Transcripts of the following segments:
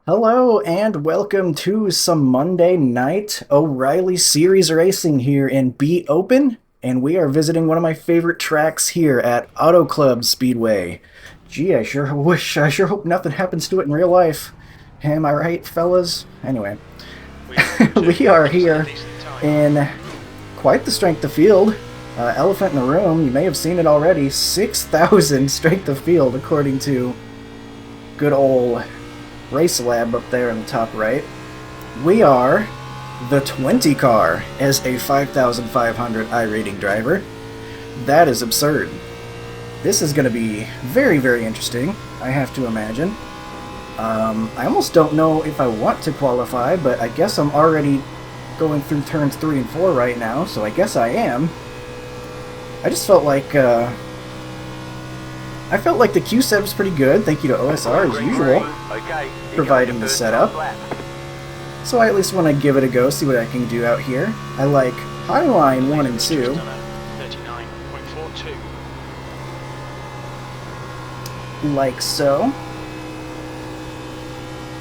Hello and welcome to some Monday night O'Reilly Series Racing here in B Open, and we are visiting one of my favorite tracks here at Auto Club Speedway. Gee, I sure hope nothing happens to it in real life. Am I right, fellas? Anyway, we are here in quite the strength of field. Elephant in the room, you may have seen it already, 6,000 strength of field according to good old Race Lab up there in the top right. We are the 20 car as a 5,500 iRating driver. That is absurd. This is going to be very, very interesting, I have to imagine. I almost don't know if I want to qualify, but I guess I'm already going through turns 3 and 4 right now, so I guess I am. I just felt like the queue setup was pretty good. Thank you to OSR as usual, providing the setup. So I at least want to give it a go, see what I can do out here. I like Highline 1 and 2. Like so.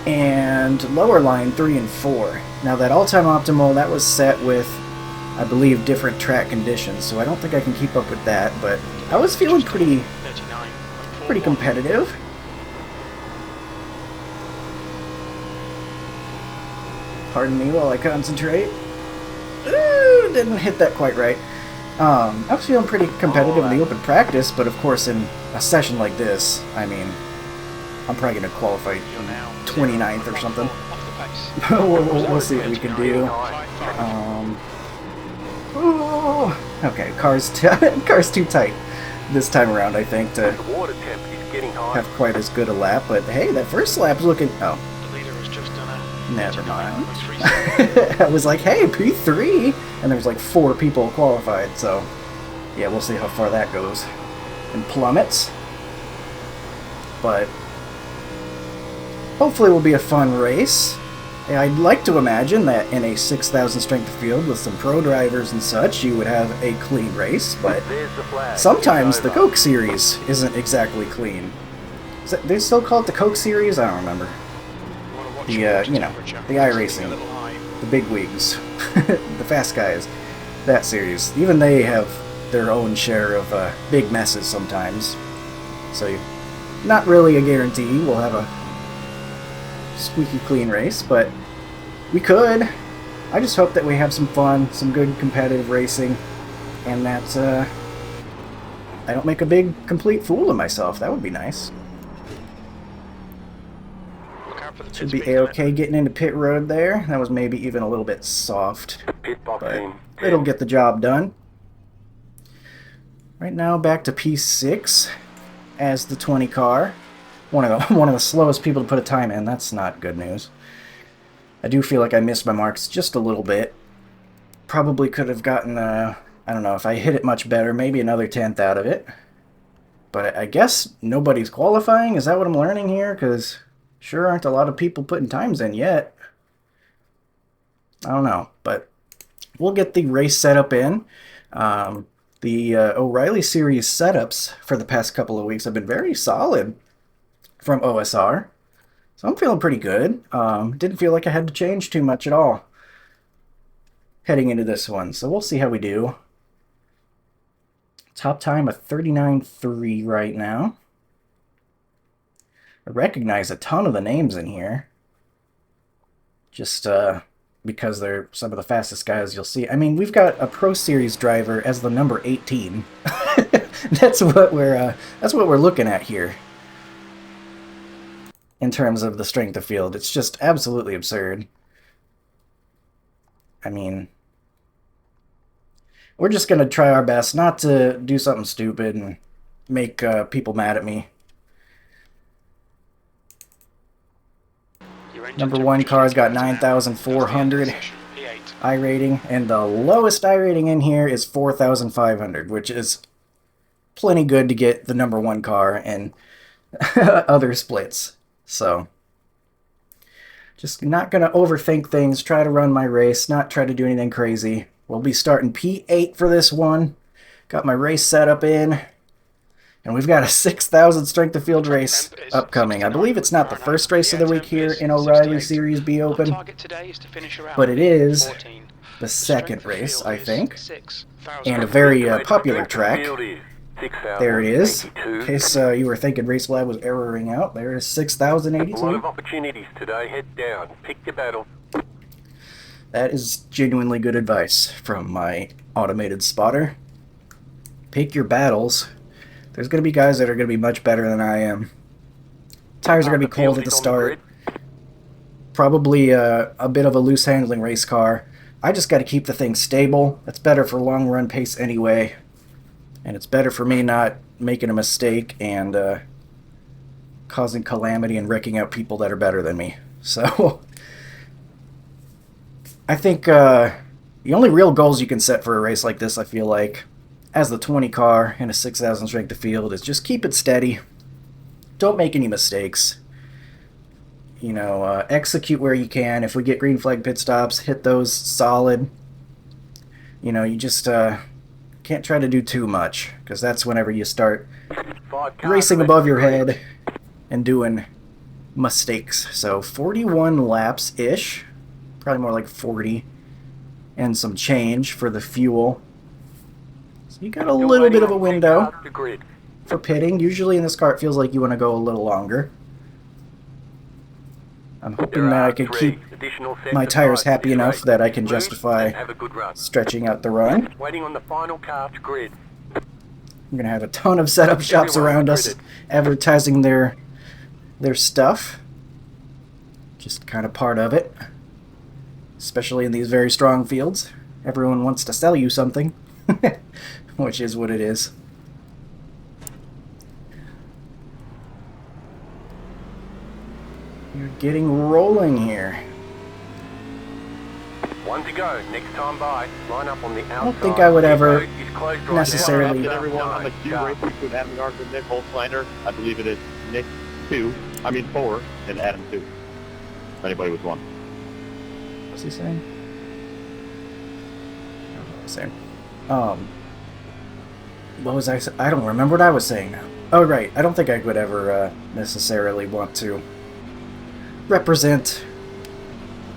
And lower line 3 and 4. Now that all-time optimal, that was set with, I believe, different track conditions, so I don't think I can keep up with that, but I was feeling pretty competitive. Pardon me while I concentrate. Ooh, didn't hit that quite right. I was feeling pretty competitive in the open practice, but of course in a session like this, I mean, I'm probably going to qualify 29th or something. we'll see what we can do. Okay, car's too tight this time around, I think, to have quite as good a lap. But hey, that first lap's looking... Oh. Never mind. I was like, hey, P3! And there was like 4 people qualified, so... Yeah, we'll see how far that goes. And plummets. But... hopefully it will be a fun race. I'd like to imagine that in a 6,000 strength field with some pro drivers and such, you would have a clean race, but sometimes the Coke Series isn't exactly clean. They still call it the Coke Series? I don't remember. The iRacing, the big wigs, the fast guys, that series. Even they have their own share of big messes sometimes. So, not really a guarantee we'll have a squeaky clean race, but we could. I just hope that we have some fun, some good competitive racing, and that I don't make a big complete fool of myself. That would be nice. Should be a-okay getting into pit road there. That was maybe even a little bit soft, but it'll get the job done. Right now back to P6 as the 20 car. One of the slowest people to put a time in. That's not good news. I do feel like I missed my marks just a little bit. Probably could have gotten, I don't know, if I hit it much better, maybe another 10th out of it. But I guess nobody's qualifying? Is that what I'm learning here? Because sure aren't a lot of people putting times in yet. I don't know, but we'll get the race setup in. The O'Reilly Series setups for the past couple of weeks have been very solid from OSR, so I'm feeling pretty good. Didn't feel like I had to change too much at all heading into this one, so we'll see how we do. Top time of 39.3 right now. I recognize a ton of the names in here, just because they're some of the fastest guys you'll see. I mean, we've got a Pro Series driver as the number 18. That's what we're looking at here. In terms of the strength of field, it's just absolutely absurd. I mean, we're just going to try our best not to do something stupid and make people mad at me. Number 1 car's got 9,400 iRating, and the lowest iRating in here is 4,500, which is plenty good to get the number 1 car and other splits. So, just not going to overthink things, try to run my race, not try to do anything crazy. We'll be starting P8 for this one. Got my race setup in. And we've got a 6,000 strength of field race upcoming. I believe it's not the first race of the week here in O'Reilly Series B Open, but it is the second race, I think, and a very popular track. There it is. In case you were thinking RaceLab was erroring out, there is 6,082. A lot of opportunities today. Head down. Pick your battle. That is genuinely good advice from my automated spotter. Pick your battles. There's going to be guys that are going to be much better than I am. Tires are going to be cold at the start. Probably a bit of a loose handling race car. I just got to keep the thing stable. That's better for long run pace anyway. And it's better for me not making a mistake and causing calamity and wrecking out people that are better than me. So I think the only real goals you can set for a race like this, I feel like, as the 20 car and a 6,000 strength of field, is just keep it steady. Don't make any mistakes. You know, execute where you can. If we get green flag pit stops, hit those solid. You know, you just can't try to do too much, because that's whenever you start racing above your head and doing mistakes. So 41 laps-ish. Probably more like 40 and some change for the fuel. So you got a little bit of a window for pitting. Usually in this car it feels like you want to go a little longer. I'm hoping that I can keep my tires happy enough that I can justify stretching out the run. I'm going to have a ton of setup shops around us advertising their stuff. Just kind of part of it. Especially in these very strong fields. Everyone wants to sell you something. Which is what it is. You're getting rolling here. One to go. Next time by. Line up on the outside. I don't think I would ever necessarily... Everyone on the Q race with Adam Gardner and Nick Holzlander. I believe it is Nick 4, and Adam 2. If anybody was 1. What's he saying? Same. What was I saying? I don't remember what I was saying now. Oh, right. I don't think I would ever necessarily want to represent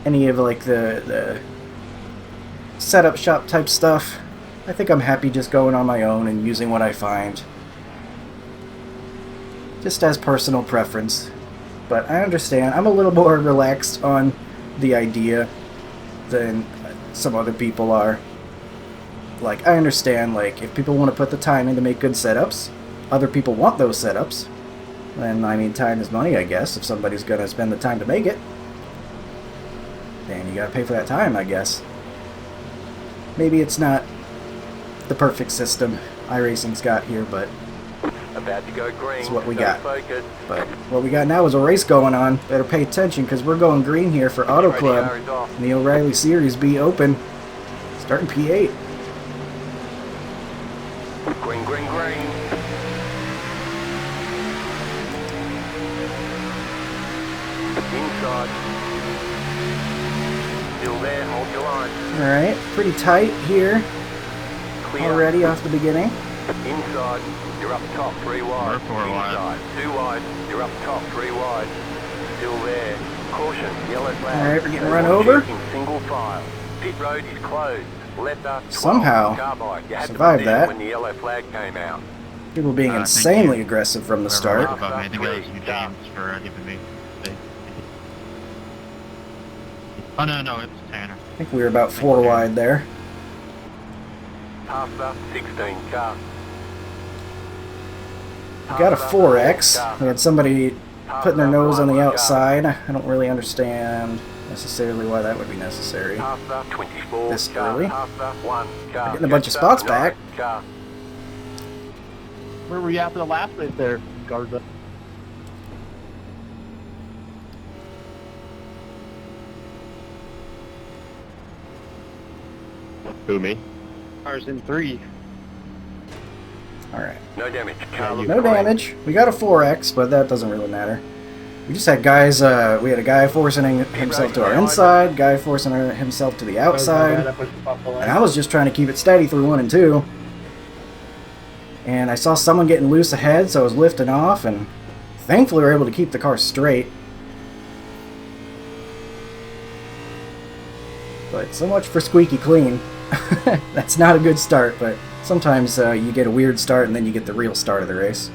any of like the setup shop type stuff. I think I'm happy just going on my own and using what I find. Just as personal preference. But I understand. I'm a little more relaxed on the idea than some other people are. Like, I understand, like, if people want to put the time in to make good setups, other people want those setups, then, I mean, time is money, I guess. If somebody's going to spend the time to make it, then you gotta pay for that time, I guess. Maybe it's not the perfect system iRacing's got here, but About to go green. it's what we got. But what we got now is a race going on. Better pay attention, because we're going green here for Auto Club in the O'Reilly Series B Open, starting P8. Green, green, green. Inside. Still there, hold your line. Alright, pretty tight here Clear. already off the beginning. Inside, you're up top, 3 wide. Inside, 2 wide, you're up top, 3 wide. Still there. Caution, yellow flag. Alright, we're getting run over. Single file. Pit road is closed. Somehow survived that. When the yellow flag came out. People being insanely aggressive from the start. I think that was you, James, for giving me. Oh no, it's Tanner. I think we were about 4 wide there. Pasta, 16 car. We got a 4X. We had somebody putting their nose on the outside. I don't really understand necessarily why that would be necessary this early. Getting a bunch of spots back. Where were you after the last race there, Garza? Who, me? Cars in 3. Alright. No damage. No damage. We got a 4X, but that doesn't really matter. We just had guys, we had a guy forcing himself to our inside, guy forcing himself to the outside, and I was just trying to keep it steady through 1 and 2. and I saw someone getting loose ahead, so I was lifting off, and thankfully we were able to keep the car straight. But so much for squeaky clean. That's not a good start, but sometimes you get a weird start and then you get the real start of the race.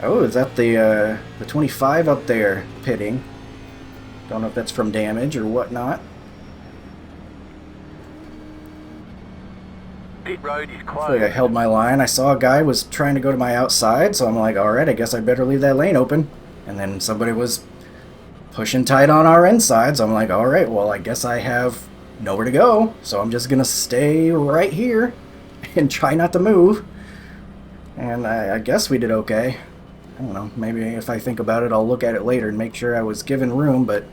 Oh, is that the 25 up there pitting? Don't know if that's from damage or whatnot. Pit road is I closed. feel like I held my line. I saw a guy was trying to go to my outside, so I'm like, alright, I guess I better leave that lane open. And then somebody was pushing tight on our inside, so I'm like, alright, well, I guess I have nowhere to go, so I'm just gonna stay right here and try not to move. And I guess we did okay. I don't know, maybe if I think about it, I'll look at it later and make sure I was given room, but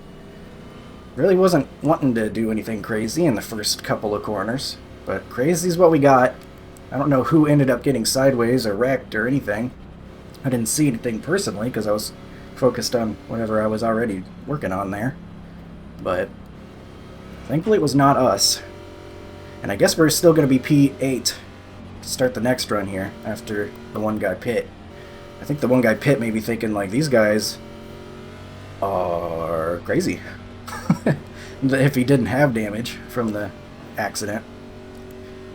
really wasn't wanting to do anything crazy in the first couple of corners. But crazy is what we got. I don't know who ended up getting sideways or wrecked or anything. I didn't see anything personally because I was focused on whatever I was already working on there. But thankfully it was not us. And I guess we're still going to be P8 to start the next run here after the one guy pit. I think the one guy pit may be thinking like, these guys are crazy. If he didn't have damage from the accident.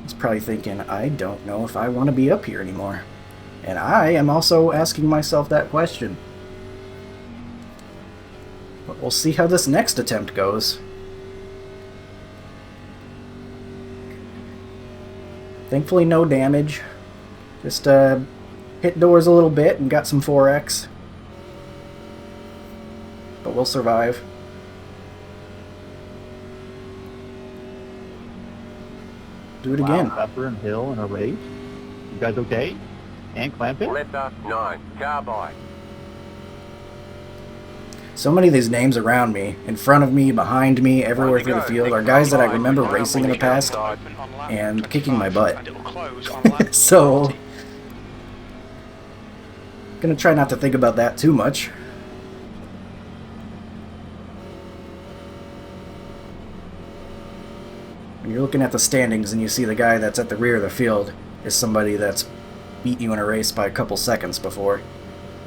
He's probably thinking, I don't know if I want to be up here anymore. And I am also asking myself that question. But we'll see how this next attempt goes. Thankfully no damage. Just hit doors a little bit and got some 4X. But we'll survive. Do it again. Pepper and Hill in a race. You guys okay? And clamping? Letter 9, carbide. So many of these names around me, in front of me, behind me, everywhere through the field, are guys that I remember racing in the past and kicking my butt. So, gonna try not to think about that too much. When you're looking at the standings and you see the guy that's at the rear of the field is somebody that's beat you in a race by a couple seconds before,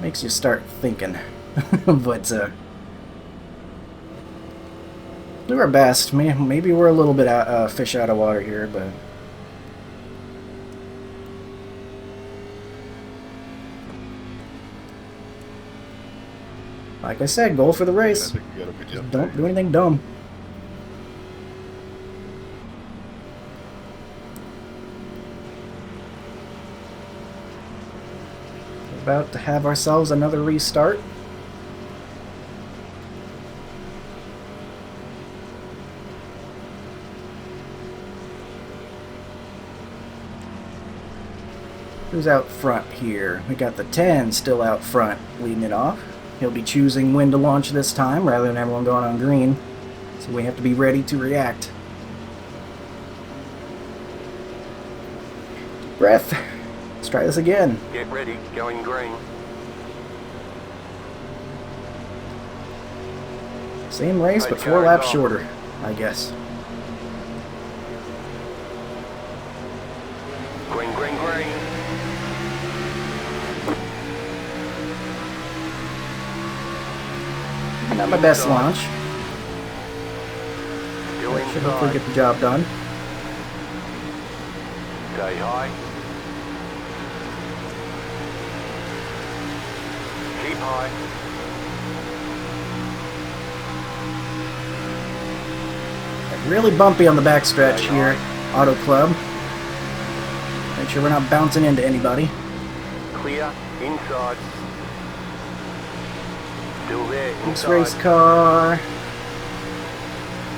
makes you start thinking. But do our best. Maybe we're a little bit fish out of water here, but like I said, goal for the race. Just don't do anything dumb. About to have ourselves another restart. Who's out front here? We got the 10 still out front leading it off. He'll be choosing when to launch this time rather than everyone going on green. So we have to be ready to react. Breath. Let's try this again. Get ready, going green. Same race, but 4 laps shorter, I guess. Green, green, green. Not my best launch. Still Should hopefully inside. get the job done. Stay high. Keep high. Really bumpy on the backstretch here, Auto Club. Make sure we're not bouncing into anybody. Clear. Inside. Still there. This Inside. race car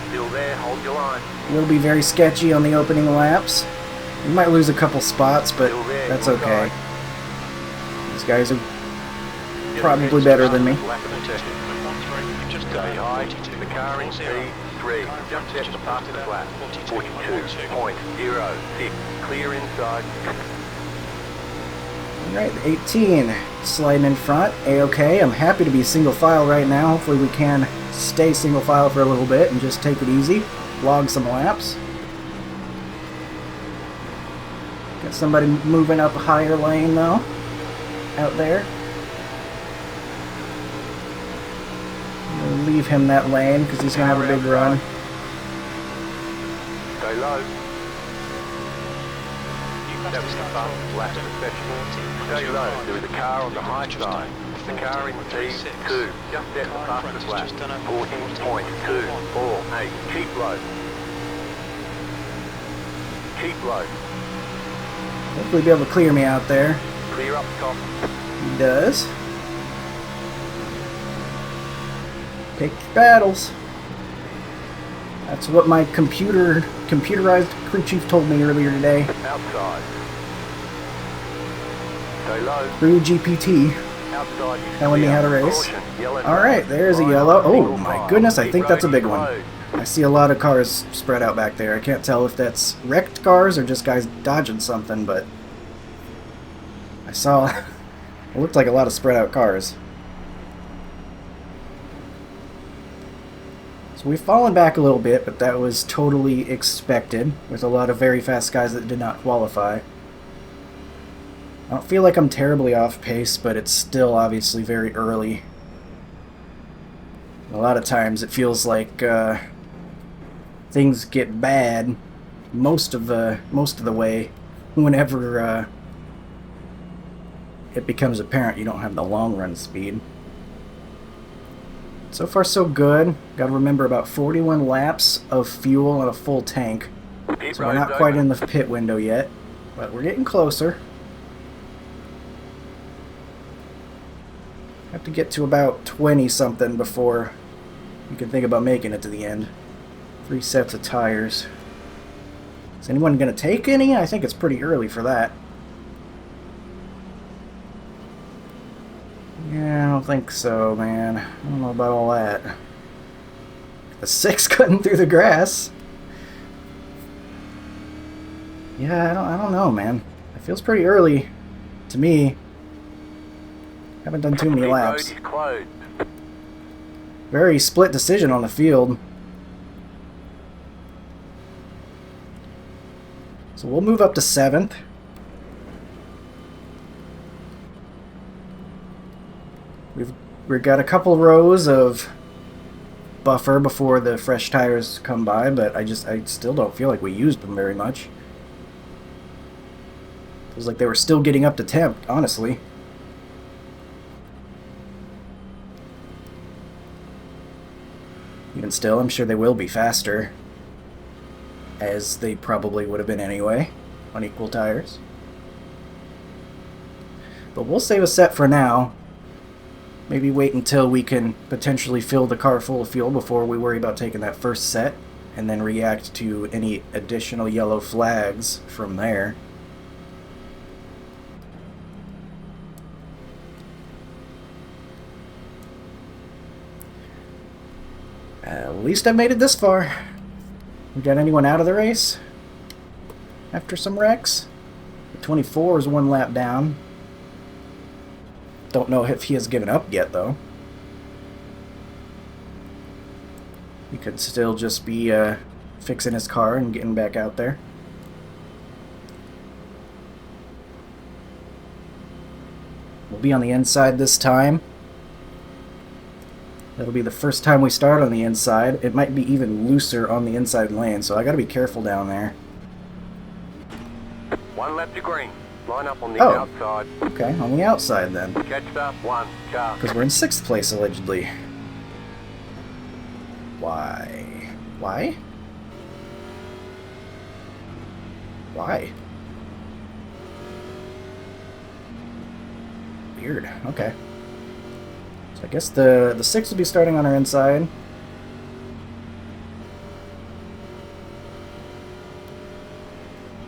Still there. Hold your line. will be very sketchy on the opening laps. We might lose a couple spots, but Still there. that's okay. Inside. These guys are probably better than me. Lap of the test. Stay high. The car in P3. Just left the pass of the flat. 42.06. Clear inside. Alright, 18 sliding in front. A-okay. I'm happy to be single file right now. Hopefully we can stay single file for a little bit and just take it easy. Log some laps. Got somebody moving up a higher lane though, out there. I'm gonna leave him that lane because he's gonna have a big run. Stay low. Left Stay low. There is a car on the high side. The car in T2. Just set the fastest lap. 14.248. Keep low. Keep low. Hopefully be able to clear me out there. Clear up top. He does. Pick your battles. That's what my computerized crew chief told me earlier today. Outside. Stay low. Crew GPT Outside. telling me how to race. Alright, there's a yellow. Oh my goodness, I think that's a big one. I see a lot of cars spread out back there. I can't tell if that's wrecked cars or just guys dodging something, but I saw it looked like a lot of spread out cars. So we've fallen back a little bit, but that was totally expected with a lot of very fast guys that did not qualify. I don't feel like I'm terribly off pace, but it's still obviously very early. A lot of times it feels like things get bad most of the way whenever it becomes apparent you don't have the long run speed. So far so good. Got to remember about 41 laps of fuel on a full tank. So we're not quite in the pit window yet, but we're getting closer. Have to get to about 20 something before you can think about making it to the end. 3 sets of tires. Is anyone going to take any? I think it's pretty early for that. Yeah, I don't think so, man. I don't know about all that. The 6 cutting through the grass. Yeah, I don't know, man. It feels pretty early to me. Haven't done too many laps. Very split decision on the field. So we'll move up to 7th. We've got a couple rows of buffer before the fresh tires come by, but I still don't feel like we used them very much. Feels like they were still getting up to temp, honestly. Even still, I'm sure they will be faster, as they probably would have been anyway, on equal tires. But we'll save a set for now. Maybe wait until we can potentially fill the car full of fuel before we worry about taking that first set, and then react to any additional yellow flags from there. At least I made it this far. We got anyone out of the race after some wrecks? The 24 is 1 lap down. Don't know if he has given up yet, though. He could still just be fixing his car and getting back out there. We'll be on the inside this time. That'll be the first time we start on the inside. It might be even looser on the inside lane, so I gotta be careful down there. 1 lap to green. Line up on the outside. Okay, on the outside then. Catch up 1 car. Because we're in 6th place, allegedly. Why? Why? Why? Weird. Okay. So I guess the 6 will be starting on our inside.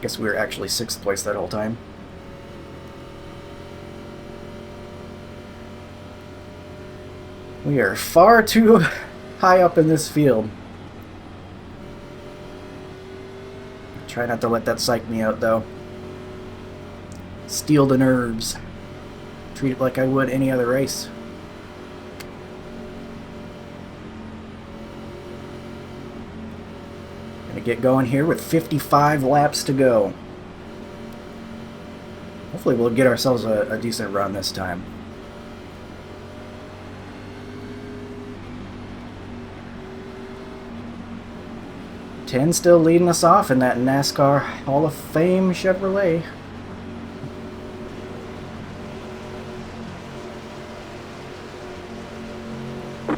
Guess we were actually 6th place that whole time. We are far too high up in this field. Try not to let that psych me out, though. Steel the nerves. Treat it like I would any other race. Gonna get going here with 55 laps to go. Hopefully we'll get ourselves a decent run this time. 10 still leading us off in that NASCAR Hall of Fame Chevrolet.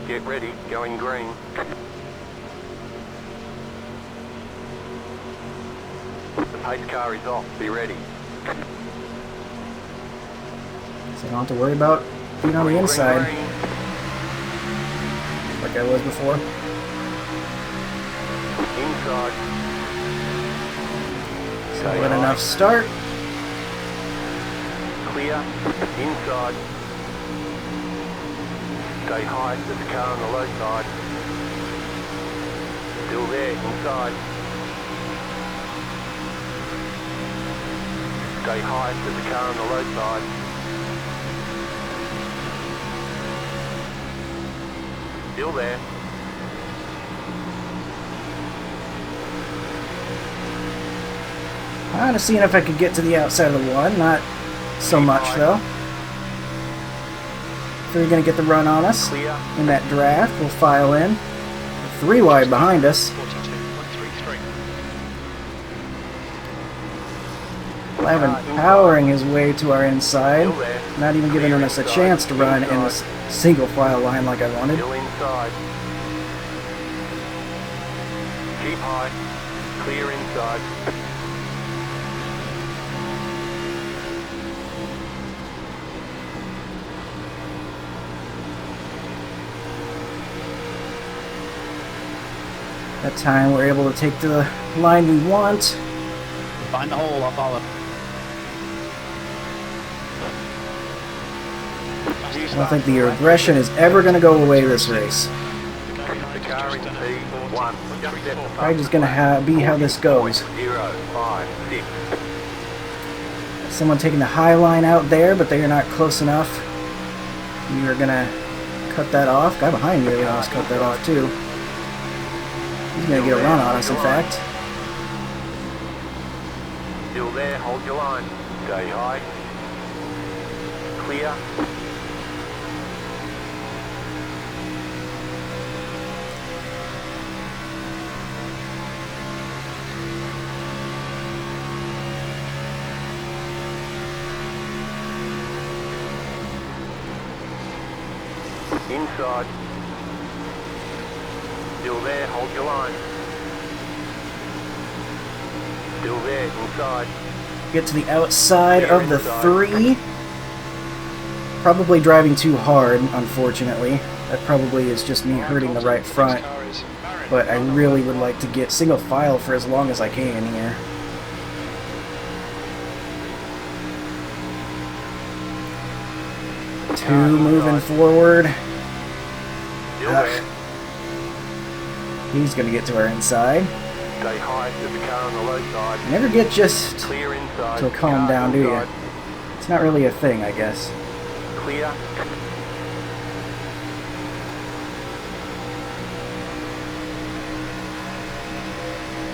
Get ready, going green. The pace car is off, be ready. So I don't have to worry about being on the inside like I was before. Inside. Solid enough start. Clear. Inside. Stay high, there's a car on the low side. Still there, inside. Stay high, there's a car on the low side. Still there. Kind of seeing if I could get to the outside of the one. Not so much though. So you're going to get the run on us Clear. in that draft. We'll file in. 3 wide behind us. 42.33. Levin powering his way to our inside. Not even giving us a chance to run in a single file line like I wanted. Still inside. Keep high. Clear inside. That time we're able to take the line we want. Find the hole, I'll follow. I don't think the aggression is ever going to go away this race. The car in P1. Probably just going to be how this goes. 0, 5, 6. Someone taking the high line out there, but they are not close enough. We are going to cut that off. Guy behind me really almost cut that off too. He's going to get a run on us, in fact. Still there, hold your line. Stay high. Clear. Inside. Still there, hold your line. Still there, inside. Get to the outside of the 3. Probably driving too hard, unfortunately. That probably is just me hurting the right front. But I really would like to get single file for as long as I can here. Two moving forward. Still there. He's going to get to our inside. Stay high, there's a car on the low side. You never get just Clear inside. to calm Car down, do you? inside. It's not really a thing, I guess. Clear.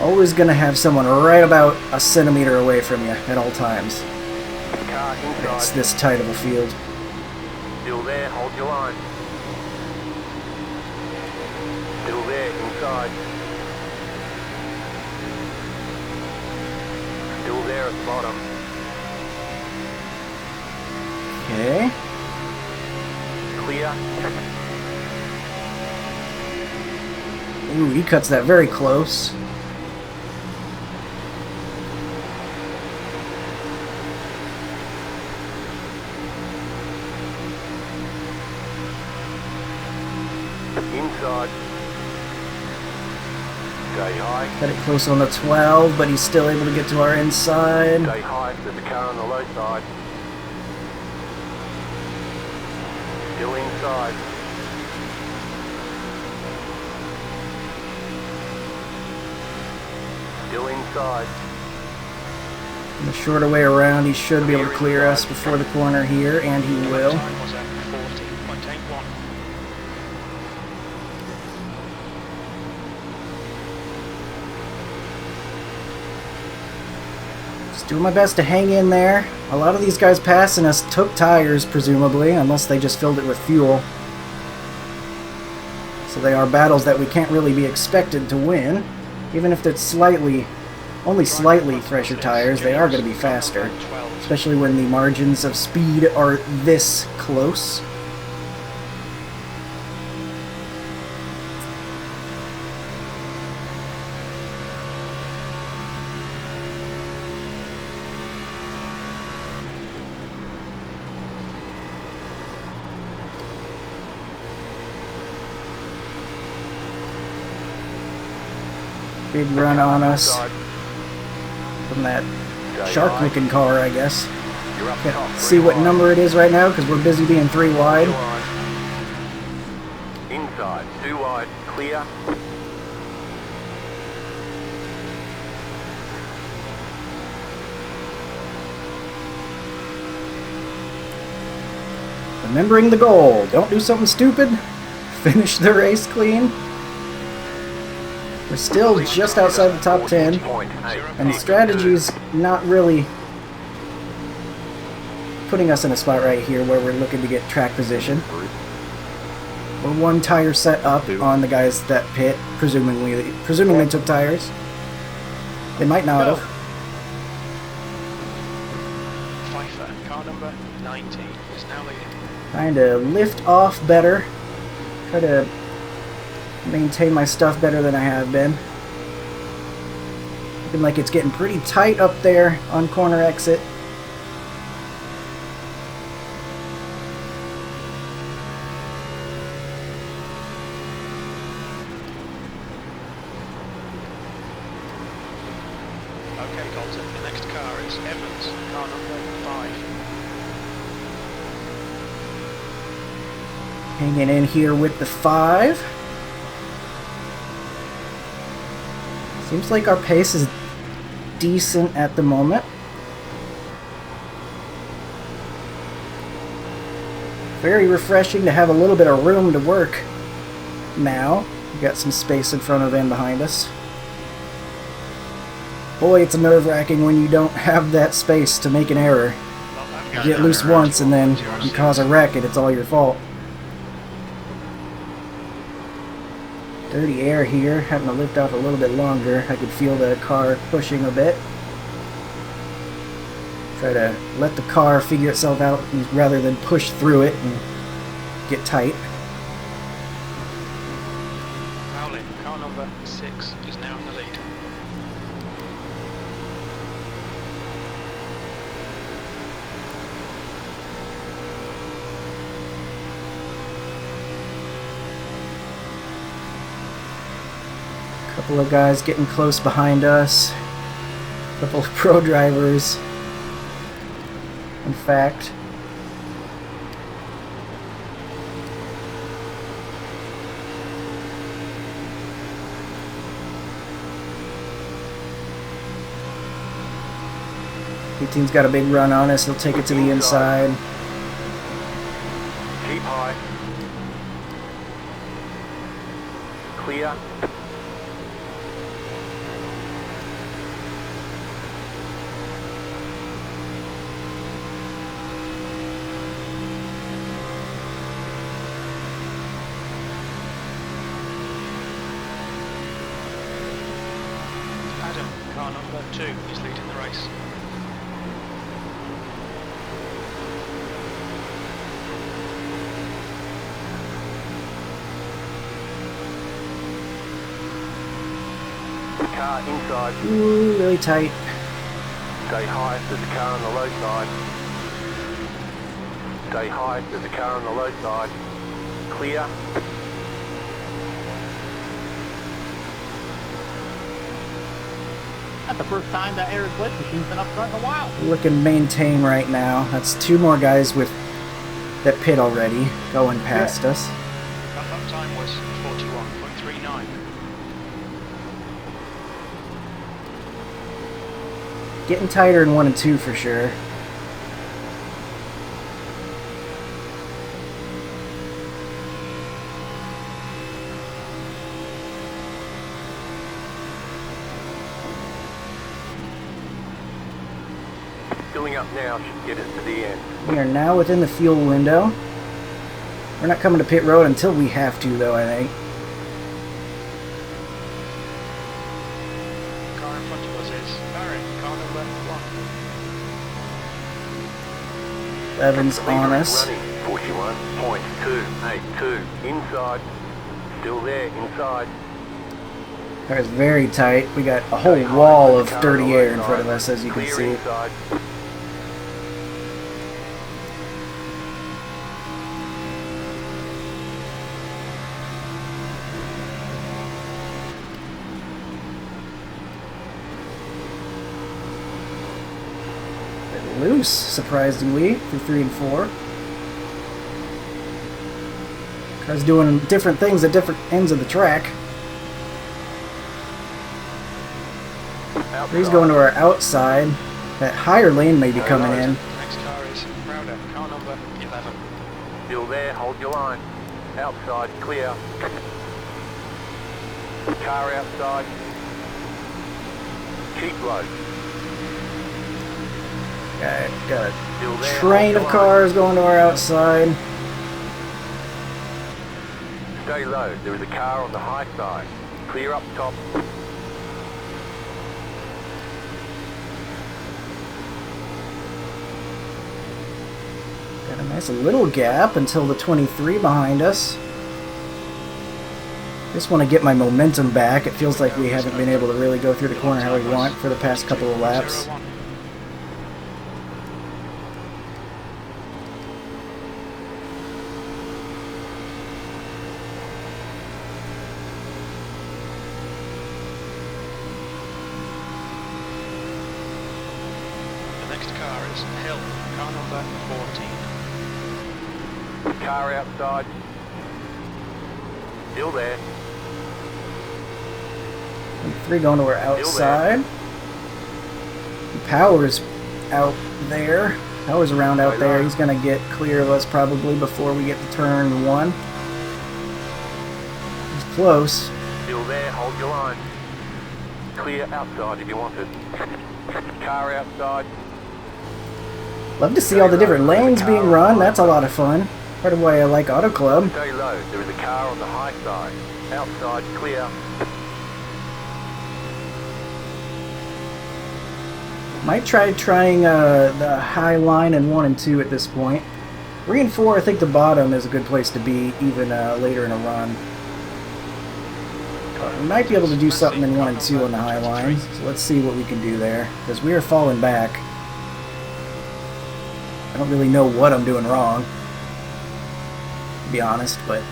Always going to have someone right about a centimeter away from you at all times. Car inside. It's this tight of a field. Still there, hold your line. Still there, inside. Still there at the bottom. Okay. Clear. Ooh, he cuts that very close. Inside. Stay high. Got it close on the 12, but he's still able to get to our inside. Stay high, there's a car on the low side. Still inside. Still inside. And the shorter way around, he should be able to clear us before the corner here, and he will. Time was at 40.81. Just doing my best to hang in there. A lot of these guys passing us took tires, presumably, unless they just filled it with fuel. So they are battles that we can't really be expected to win. Even if it's only slightly fresher tires, they are going to be faster. Especially when the margins of speed are this close. Big run on us from that shark-looking car, I guess. Can't see what number it is right now because we're busy being 3 wide. Inside, 2 wide, clear. Remembering the goal. Don't do something stupid. Finish the race clean. We're still just outside the top 10, and the strategy's not really putting us in a spot right here where we're looking to get track position. We're 1 tire set up on the guys that pit, presuming they took tires. They might not have. Pfeiffer, car number 19, is now leading. Trying to lift off better. Try to maintain my stuff better than I have been. Looking like it's getting pretty tight up there on corner exit. Okay, Colton, the next car is Evans, car number 5. Hanging in here with the 5. Seems like our pace is decent at the moment. Very refreshing to have a little bit of room to work now. We've got some space in front of and behind us. Boy, it's nerve-wracking when you don't have that space to make an error. You get loose once and then you cause a wreck and it's all your fault. Dirty air here, having to lift off a little bit longer. I could feel the car pushing a bit. Try to let the car figure itself out rather than push through it and get tight. Howlin, car number 6, is now in the lead. Couple of guys getting close behind us. Couple of pro drivers. In fact. Team's got a big run on us. He'll take it to the inside. Keep high. Clear. Adam, car number 2, is leading the race. Car inside. Ooh, really tight. Stay high, there's a car on the low side. Stay high, there's a car on the low side. Clear. That's the first time that Eric Blitz machine's been up front in a while. Looking maintain right now. That's 2 more guys with that pit already going past us. Wrap-up time was 41.39. Getting tighter in 1 and 2 for sure. Still Filling up now should get us to the end. We are now within the fuel window. We're not coming to pit road until we have to, though, I think. Car in front of us is Barry, car number 1. Evans Leader on is us. running 41.282. Inside. Still there, inside. Car's very tight. We got a whole wall of dirty air in front of us, as you can Clear see. inside. Loose, surprisingly, through 3 and 4. Car's doing different things at different ends of the track. He's going to our outside. That higher lane may be coming in. Next car is Crowder, car number 11. Still there, hold your line. Outside, clear. Car outside. Keep low. Got a Still there, train of hold your line. cars going to our outside. Stay low, there is a car on the high side. Clear up top. Got a nice little gap until the 23 behind us. Just want to get my momentum back. It feels like we haven't been able to really go through the corner how we want for the past couple of laps. 01. The next car is Hill, car number 14. Car outside. Still there. 3 going to our outside. Power's out there. Power's around out there. He's going to get clear of us probably before we get to turn 1. He's close. Still there, hold your line. Clear outside if you want it. Car outside. Love to see all the different lanes being run. That's a lot of fun. Part of why I like Auto Club. Stay low, there is a car on the high side. Outside, clear. Might try trying the high line in 1 and 2 at this point. 3 and 4, I think the bottom is a good place to be, even later in a run. We might be able to do something in 1 and 2 on the high line. So let's see what we can do there, because we are falling back. I don't really know what I'm doing wrong, to be honest, but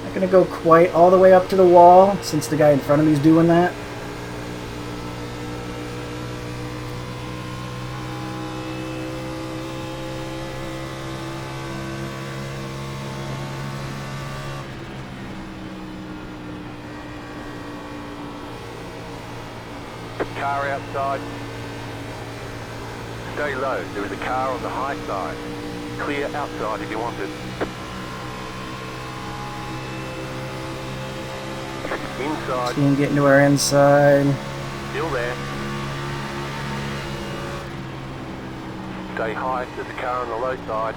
not gonna go quite all the way up to the wall since the guy in front of me is doing that. Car outside. Stay low, there is a car on the high side. Clear outside if you want it. Inside. Team getting to our inside. Still there. Stay high, there's a car on the low side.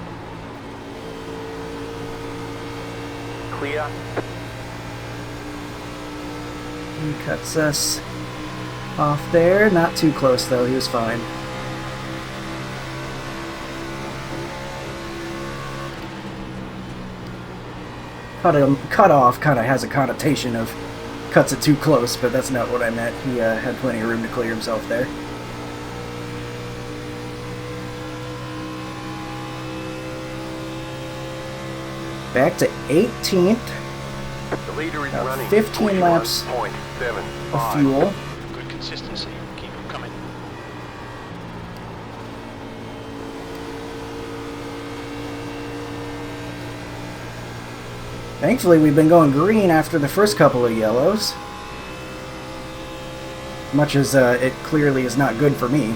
Clear. He cuts us off there. Not too close though, he was fine. Cut off kind of has a connotation of cuts it too close, but that's not what I meant. He had plenty of room to clear himself there. Back to 18th. The leader is About running 15 laps of 41.75. fuel. Good consistency, keep them coming. Thankfully, we've been going green after the first couple of yellows. Much as it clearly is not good for me.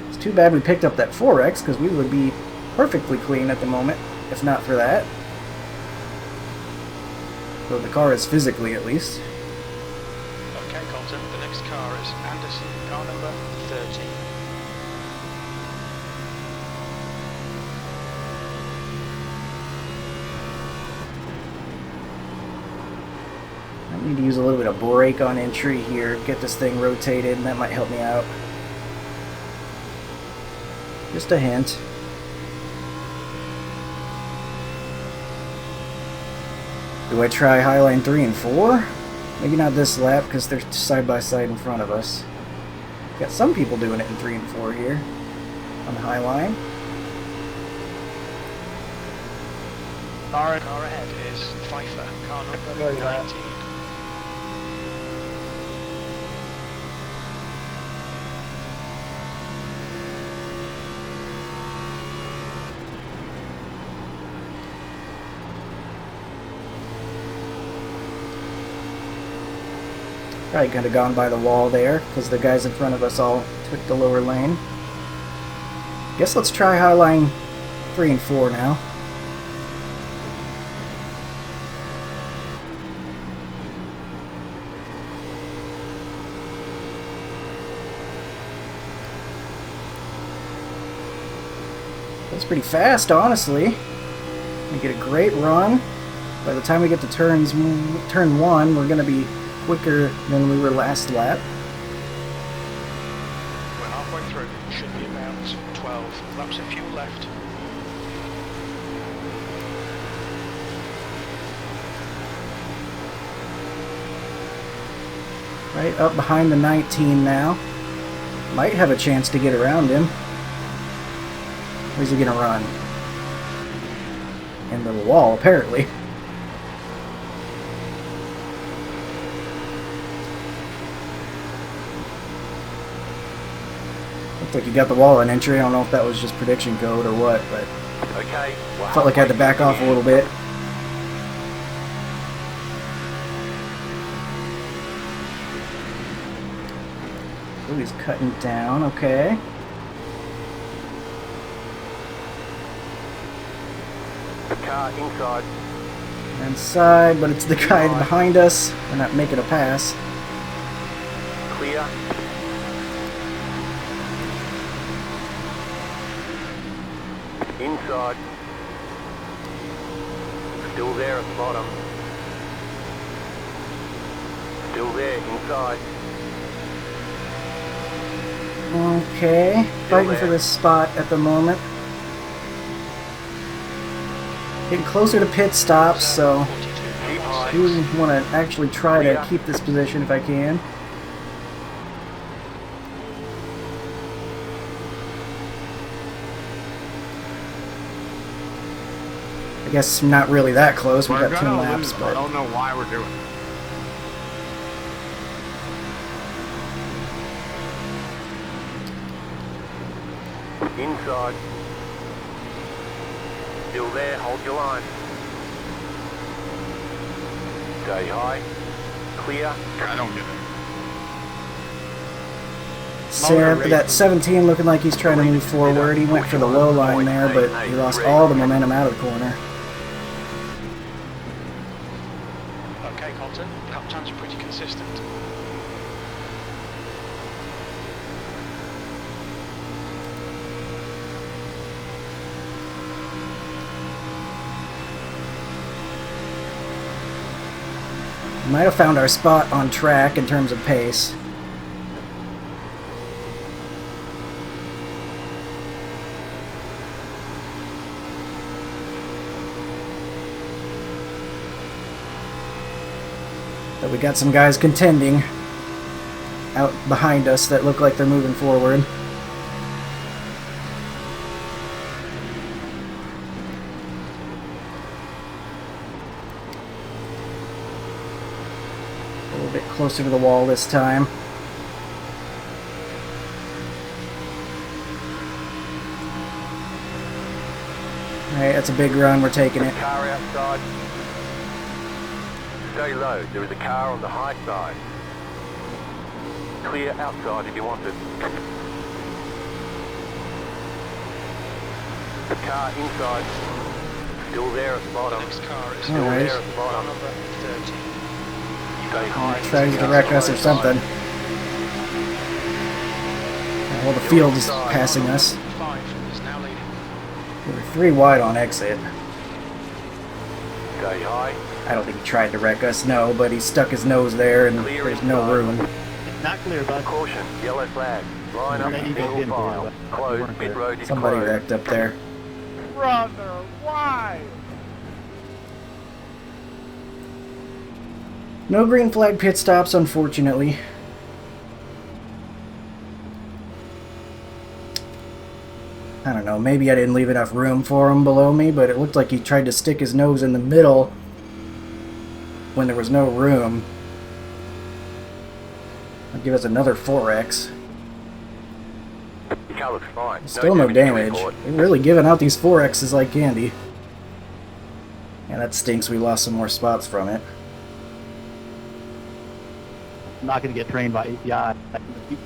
It's too bad we picked up that 4X, because we would be perfectly clean at the moment, if not for that. Though the car is physically, at least. Okay, Colton, the next car is Anderson, car number 13. I need to use a little bit of brake on entry here, get this thing rotated, and that might help me out. Just a hint. Do I try Highline 3 and 4? Maybe not this lap, because they're side by side in front of us. Got some people doing it in 3 and 4 here on the Highline. Car ahead is Pfeiffer, car number 19. Probably could have gone by the wall there, because the guys in front of us all took the lower lane. Guess let's try Highline 3 and 4 now. That's pretty fast, honestly. We get a great run. By the time we get to turn 1, we're going to be quicker than we were last lap. We're halfway through. Should be about 12 laps of fuel left. Right up behind the 19 now. Might have a chance to get around him. Where's he gonna run? Into the wall, apparently. Looks like he got the wall on entry. I don't know if that was just prediction code or what, but Okay. Well, felt like I had to back off a little bit. Oh, he's cutting down. Okay. Car inside. Inside, but it's the guy behind us. We're not making a pass. Clear. Inside. Still there at the bottom. Still there inside. Okay, fighting for this spot at the moment. Getting closer to pit stops, so Keep high. I do want to actually try to keep this position if I can. I guess not really that close. We've got 10 laps, I but don't know why we're doing it. Inside. Still there, hold your line. Stay high. Clear. I don't get it. that 17 looking like he's trying to move forward. He went for the low line there, but he lost all the momentum out of the corner. Okay, Colton, lap times are pretty consistent. We might have found our spot on track in terms of pace. But we got some guys contending out behind us that look like they're moving forward. A little bit closer to the wall this time. Alright, that's a big run. We're taking it. Car outside. Stay low. There is a car on the high side. Clear outside if you want it. Car inside. Still there at the The bottom. next car is Still Alright. there at the car bottom. number 13. Stay high. Tries to wreck us or something. Well, the field is passing us. 5 is now leading. We're 3 wide on exit. Stay high. I don't think he tried to wreck us, no, but he stuck his nose there and Clear there's inside. no room. It's not clear, bud. Caution, yellow flag. Line up Yeah, in you single did file. clear, but you Closed, weren't pit clear. road is Somebody closed. wrecked up there. Brother, why? No green flag pit stops, unfortunately. I don't know, maybe I didn't leave enough room for him below me, but it looked like he tried to stick his nose in the middle when there was no room. I'll give us another 4X. Your car looks fine. Still no damage. report. They're really giving out these 4Xs like candy. And that stinks, we lost some more spots from it. I'm not going to get trained by API.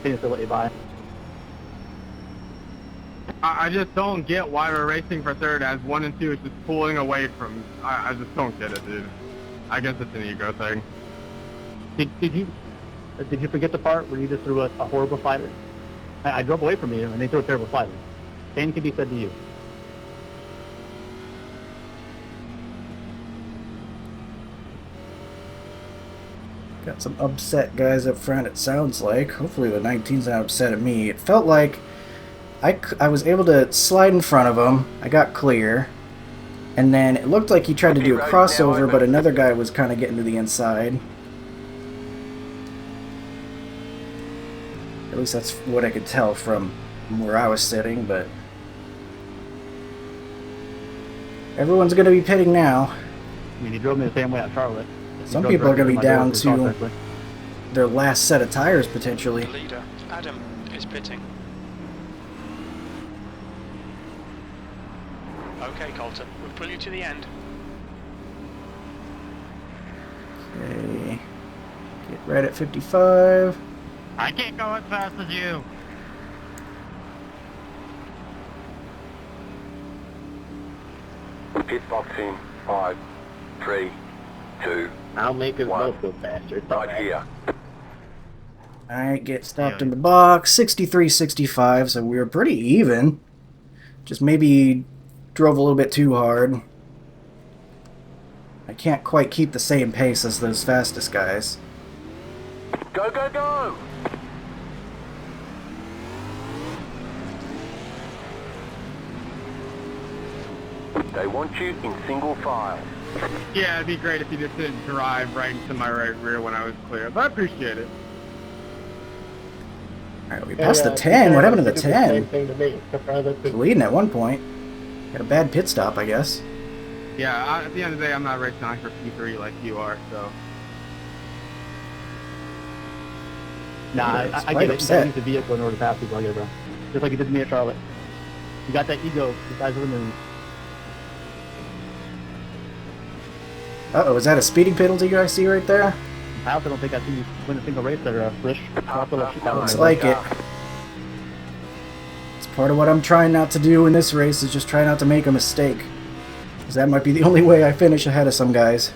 Finish the way by. I just don't get why we're racing for third as 1 and 2 is just pulling away from. I just don't get it, dude. I guess it's an ego thing. Did you forget the part where you just threw a horrible fighter? I drove away from you and they threw a terrible fighter. Same can be said to you. Got some upset guys up front, it sounds like. Hopefully the 19's not upset at me. It felt like I was able to slide in front of him. I got clear. And then it looked like he tried to do a crossover, but another guy was kind of getting to the inside. At least that's what I could tell from where I was sitting, but everyone's going to be pitting now. I mean, you drove me the same way at Charlotte. Some people are going to be down to their last set of tires, potentially. The leader, Adam, is pitting. Okay, Colton, we'll pull you to the end. Okay. Get right at 55. I can't go as fast as you. Pit box in 5, 3, 2, I'll make us One. both go faster. right here. Alright, get stopped in the box. 63-65, so we were pretty even. Just maybe drove a little bit too hard. I can't quite keep the same pace as those fastest guys. Go, go, go! They want you in single file. Yeah, it'd be great if you just didn't drive right into my right rear when I was clear, but I appreciate it. Alright, we passed the 10. What happened to the 10? thing to me. Was leading at one point. Had a bad pit stop, I guess. Yeah, at the end of the day, I'm not racing on for P3 like you are, so. Nah, It's I quite get it. You upset. gotta use the vehicle in order to pass people. I get it, bro. Just like you did to me at Charlotte. You got that ego. You guys are the moon. Uh-oh, is that a speeding penalty you guys see right there? I also don't think I've seen you win a single race that are Frisch. Looks like it. It's part of what I'm trying not to do in this race, is just try not to make a mistake. Because that might be the only way I finish ahead of some guys.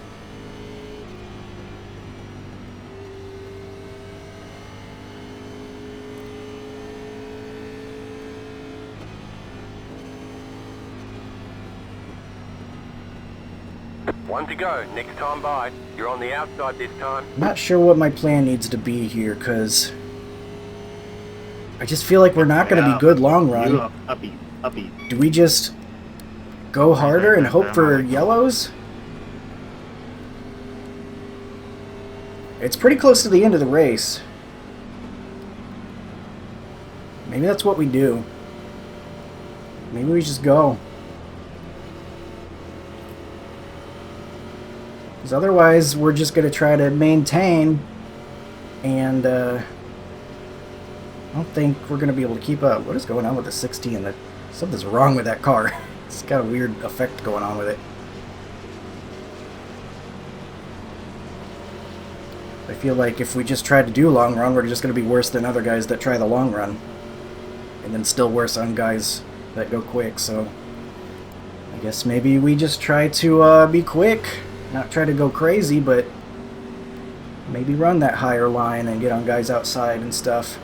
One to go. Next time by. You're on the outside this time. I'm not sure what my plan needs to be here, because I just feel like we're not going to be good long run. Uppy. Do we just go harder and hope for yellows? It's pretty close to the end of the race. Maybe that's what we do. Maybe we just go. Because otherwise, we're just going to try to maintain, and I don't think we're going to be able to keep up. What is going on with the 16? Something's wrong with that car. It's got a weird effect going on with it. I feel like if we just try to do long run, we're just going to be worse than other guys that try the long run. And then still worse on guys that go quick, so I guess maybe we just try to be quick. Not try to go crazy, but maybe run that higher line and get on guys outside and stuff.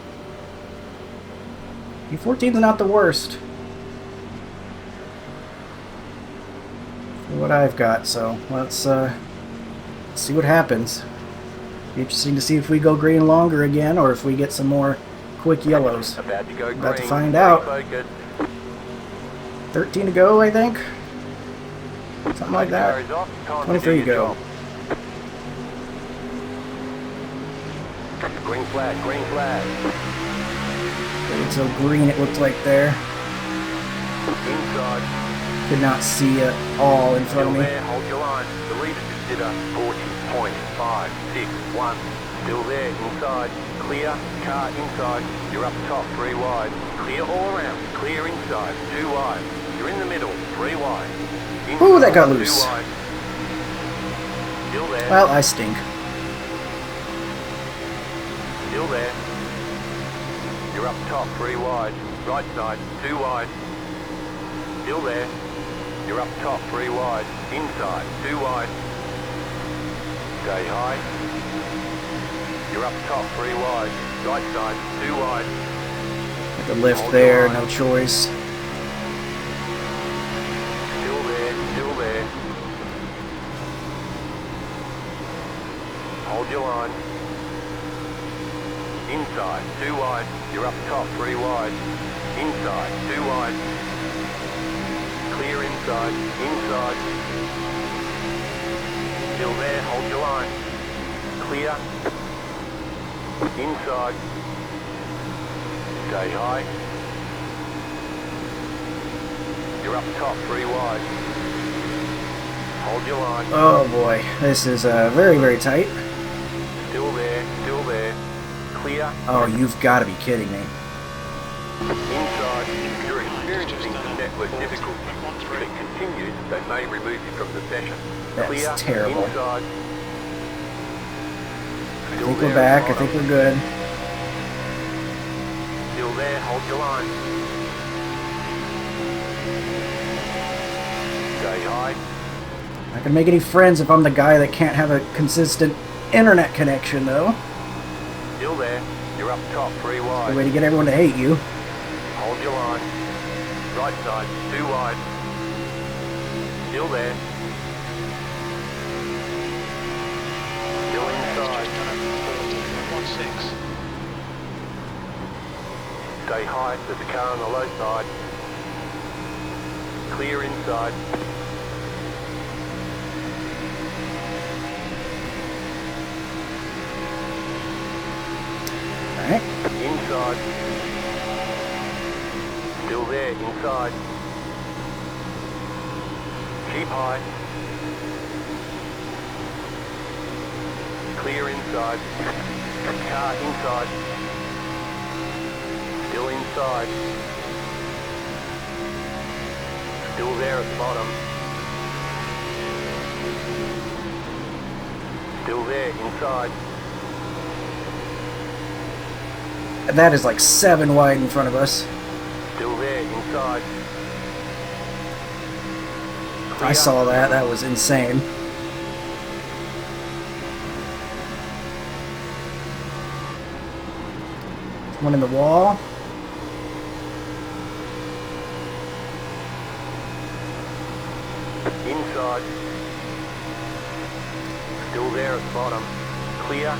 E14's not the worst for what I've got, so let's see what happens. Be interesting to see if we go green longer again or if we get some more quick yellows. About to go About to green. find Stay out. focused. 13 to go, I think. Something like that. Carries off. Time to 23 do to go. your job. Green flag, green flag. It's so green it looked like there. Inside. Could not see it all in front Still of me. there, hold your line. The leader consider 40.561. Still there, inside. Clear, car inside. You're up top, 3 wide. Clear all around. Clear inside, 2 wide. You're in the middle, 3 wide. Inside, Ooh, that got 2 loose. wide. Still there. Well, I stink. Still there. You're up top, 3 wide. Right side, 2 wide. Still there. You're up top, 3 wide. Inside, 2 wide. Stay high. You're up top, 3 wide. Right side, 2 wide. The lift there, no choice. Still there, still there. Hold your line. Inside, 2 wide. You're up top, 3 wide. Inside, 2 wide. Clear inside, inside. Still there, hold your line. Clear. Inside. Stay high. You're up top, 3 wide. Hold your line. Oh boy, this is very, very tight. Still there, still there. Clear. Oh, you've got to be kidding me. Inside. You're experiencing some network difficulty. If it continues, they may remove you from the session. That's Clear. terrible. Inside. I think we're back. I think we're good. Still there, hold your line. Stay high. Not gonna make any friends if I'm the guy that can't have a consistent internet connection, though. Still there. You're up top, 3 wide. The way to get everyone to hate you. Hold your line. Right side, 2 wide. Still there. Still inside. 14.16. Stay high, there's a car on the low side. Clear inside. Alright. Inside. Still there, inside. Keep high. Clear inside. Car inside. Still inside. Still there at the bottom. Still there, inside. And that is like 7 wide in front of us. Still there, inside. I saw that. That was insane. One in the wall. Inside. Still there at the bottom. Clear.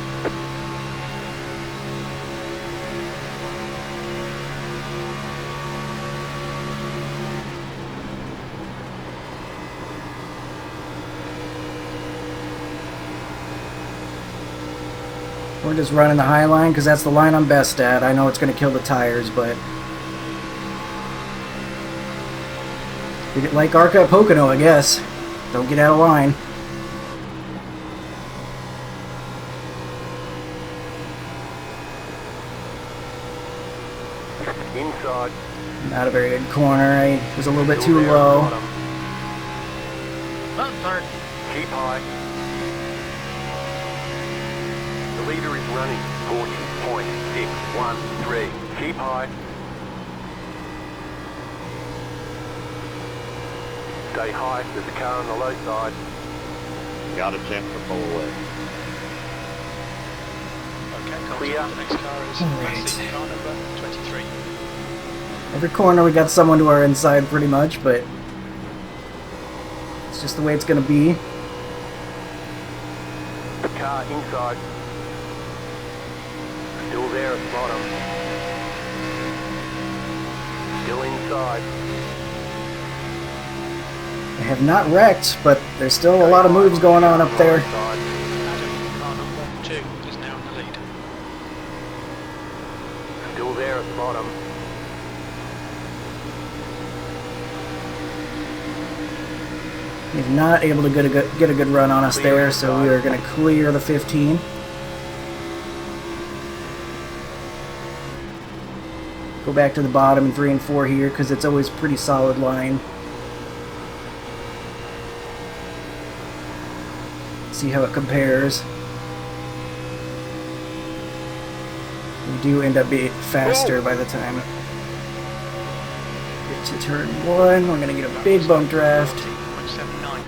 We're just running the high line because that's the line I'm best at. I know it's going to kill the tires, but... Treat it like Arca at Pocono, I guess. Don't get out of line. Inside. Not a very good corner. I was a little bit Still too there at the low. bottom. Oh, sorry. Keep high. The leader is running 40.613. Keep high. Stay high, there's a car on the low side. Got a chance to pull away. Okay, Clear. the next car is racing car number 23. Every corner we got someone to our inside pretty much, but it's just the way it's going to be. Car inside. Still there at the bottom. Still inside. They have not wrecked, but there's still a lot of moves going on up there. Adam, car number 2 is now in the lead. Still there at the bottom. He's not able to get a good run on us there, so we are going to clear the 15. Go back to the bottom in 3 and 4 here, because it's always a pretty solid line. See how it compares. We do end up being faster by the time we get to turn 1. We're going to get a big bump draft. 0.79.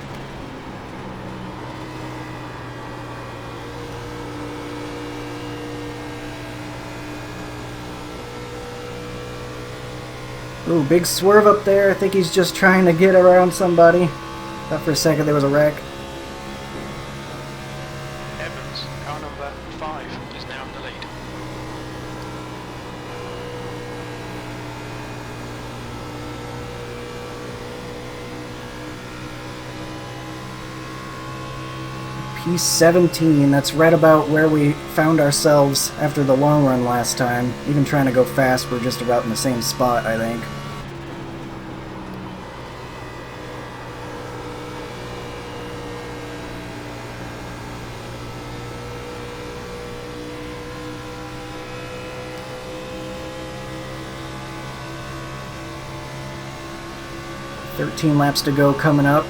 Ooh, big swerve up there. I think he's just trying to get around somebody. Thought for a second there was a wreck. Evans, car number 5 is now in the lead. P17, that's right about where we found ourselves after the long run last time. Even trying to go fast, we're just about in the same spot, I think. "13 laps to go coming up.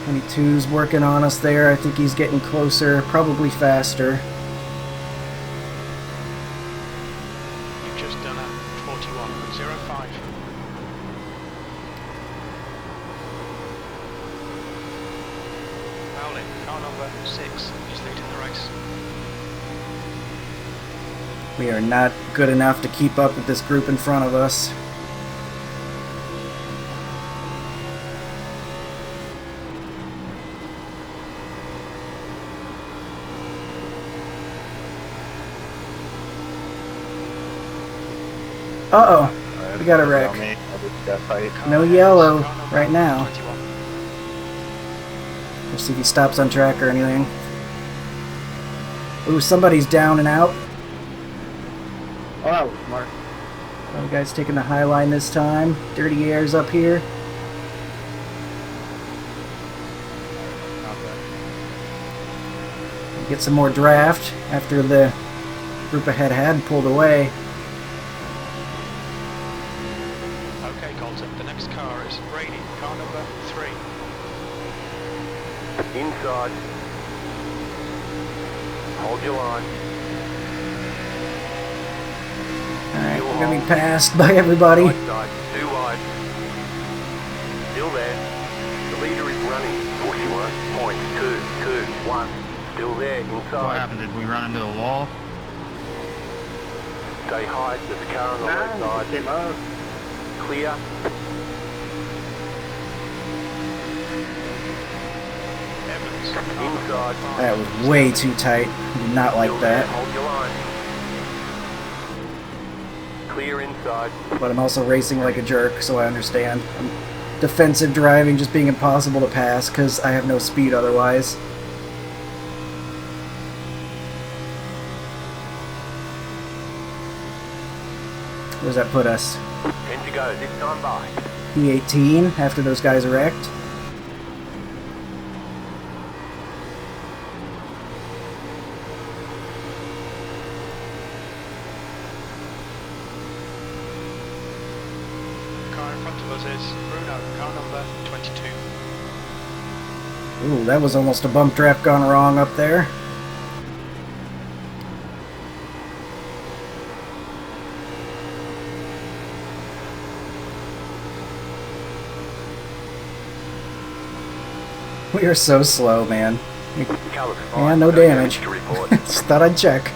"22's working on us there. I think he's getting closer, probably faster. You've just done a 41.05. Rowling, car number 6 is leading the race. We are not good enough to keep up with this group in front of us. Uh-oh. We got a wreck. I just got tight. No yellow right now. Let's see if he stops on track or anything. Ooh, somebody's down and out. Oh, that was smart. The guy's taking the high line this time. Dirty Air's up here. Get some more draft after the group ahead had pulled away. Okay, Colton, the next car is Brady, car number 3. Inside. Hold your line. Alright, we're gonna be passed by everybody. Right side, 2 wide. Still there. The leader is running. 41.221. Still there, What inside. happened? Did we run into the wall? Stay high, there's a car on the left side. Clear. Evans, car number Inside. 5. That was way too tight. Did not like Still there, that. hold your line. Clear inside. But I'm also racing like a jerk, so I understand. Defensive driving just being impossible to pass because I have no speed otherwise. Where does that put us? 10 to go, this time by. P18 after those guys are wrecked. The car in front of us is Bruno, car number 22. Ooh, that was almost a bump draft gone wrong up there. We are so slow, man. Car looks Yeah, fine. no damage. To report. Just thought I'd check.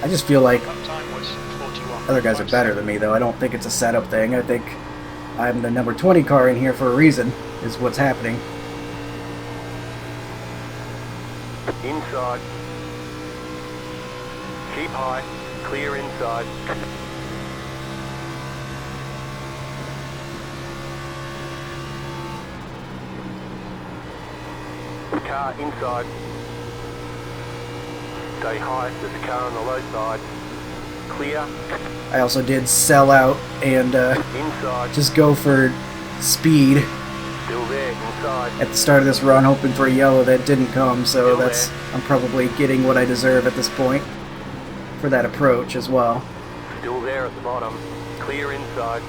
I just feel like Lap time was 41. other guys are better than me, though. I don't think it's a setup thing. I think I'm the number 20 car in here for a reason, is what's happening. Inside. Keep high. Clear inside. Car inside. Stay high. There's a car on the low side. Clear. I also did sell out and Inside. just go for speed Still there. Inside. at the start of this run, hoping for a yellow that didn't come, so that's I'm probably getting what I deserve at this point for that approach as well. Still there at the bottom. Clear inside.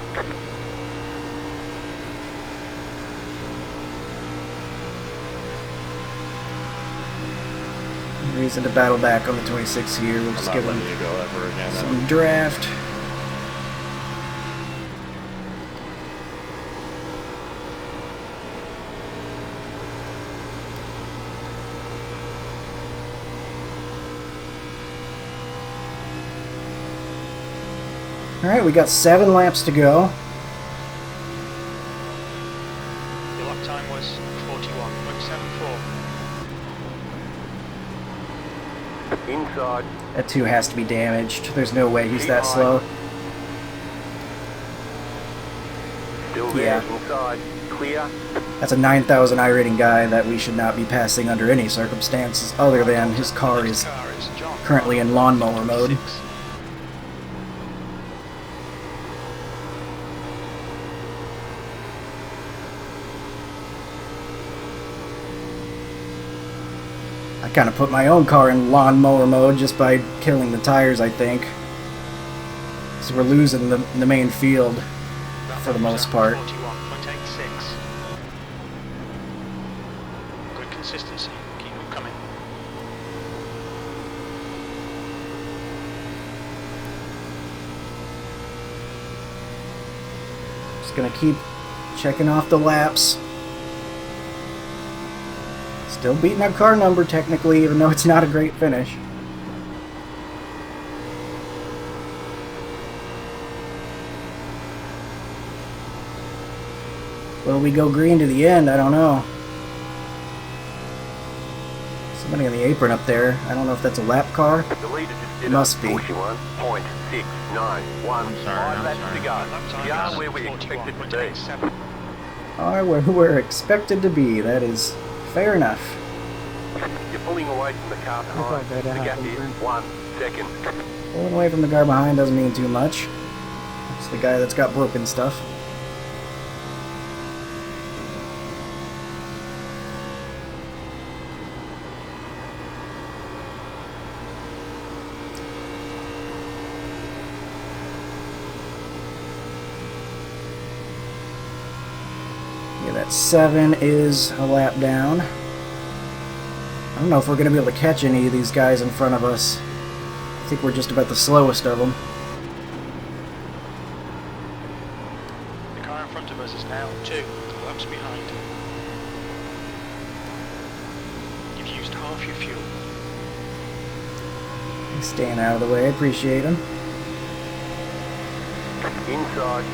Reason to battle back on the 26 here. We'll I'm just not give letting him you go ever again. some draft. Alright, we got 7 laps to go. Your lap time was 41.74. Inside. That 2 has to be damaged. There's no way he's that slow. Still there. Yeah. Inside. Clear. That's a 9,000 iRating guy that we should not be passing under any circumstances other than his car is currently in lawnmower mode. I kind of put my own car in lawnmower mode just by killing the tires, I think. So we're losing the main field for the most part. 41.86. Good consistency. Keep them coming. Just gonna keep checking off the laps. Still beating our car number technically, even though it's not a great finish. Will we go green to the end? I don't know. Somebody on the apron up there. I don't know if that's a lap car. The leader just did Must be. 41.691. I'm sorry, I'm laps sorry. to go. Lap time You are was where we expected to be. 41.87. Are where we're expected to be. That is fair enough. You're pulling away from the car behind. The gap is 1 second. Pulling away from the guy behind doesn't mean too much. It's the guy that's got broken stuff. Yeah, that 7 is a lap down. I don't know if we're going to be able to catch any of these guys in front of us. I think we're just about the slowest of them. The car in front of us is now 2 laps behind. You've used half your fuel. He's staying out of the way. I appreciate him. Inside.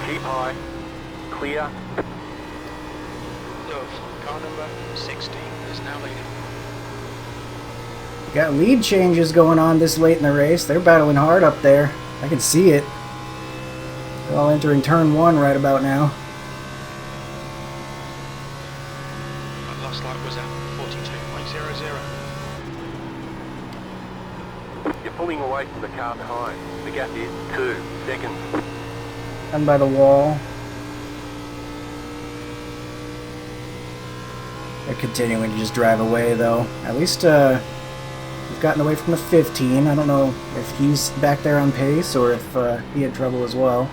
Keep high. Clear. Love, car number 16 is now leading. We got lead changes going on this late in the race. They're battling hard up there. I can see it. They're all entering turn 1 right about now. That last lap was at 42.00. You're pulling away from the car behind. The gap is 2 seconds. I'm by the wall. They're continuing to just drive away, though. At least we've gotten away from the 15. I don't know if he's back there on pace or if he had trouble as well.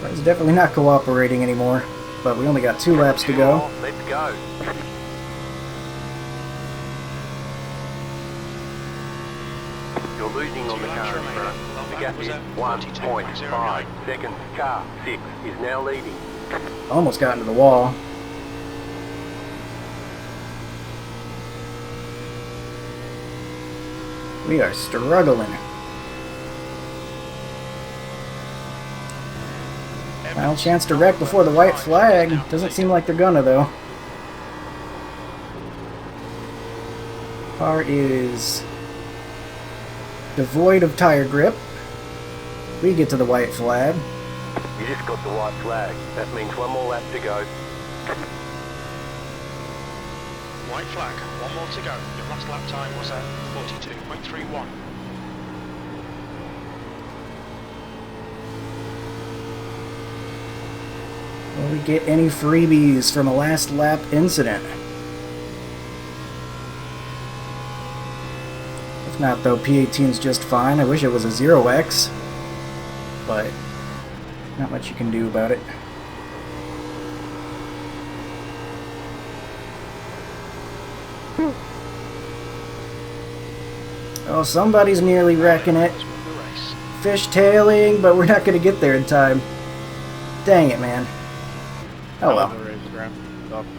It's definitely not cooperating anymore, but we only got 2 laps to go. Let's go. You're losing on the car in front. The gap is 1.5 seconds. Car 6 is now leading. Almost got into the wall. We are struggling. Final chance to wreck before the white flag. Doesn't seem like they're gonna, though. Car is devoid of tire grip. We get to the white flag. You just got the white flag. That means 1 more lap to go. White flag, 1 more to go. Your last lap time was at 42.31. Will we get any freebies from a last lap incident? If not, though, P18's just fine. I wish it was a 0x, but not much you can do about it. Oh, somebody's nearly wrecking it. Fishtailing, but we're not going to get there in time. Dang it, man. Oh well.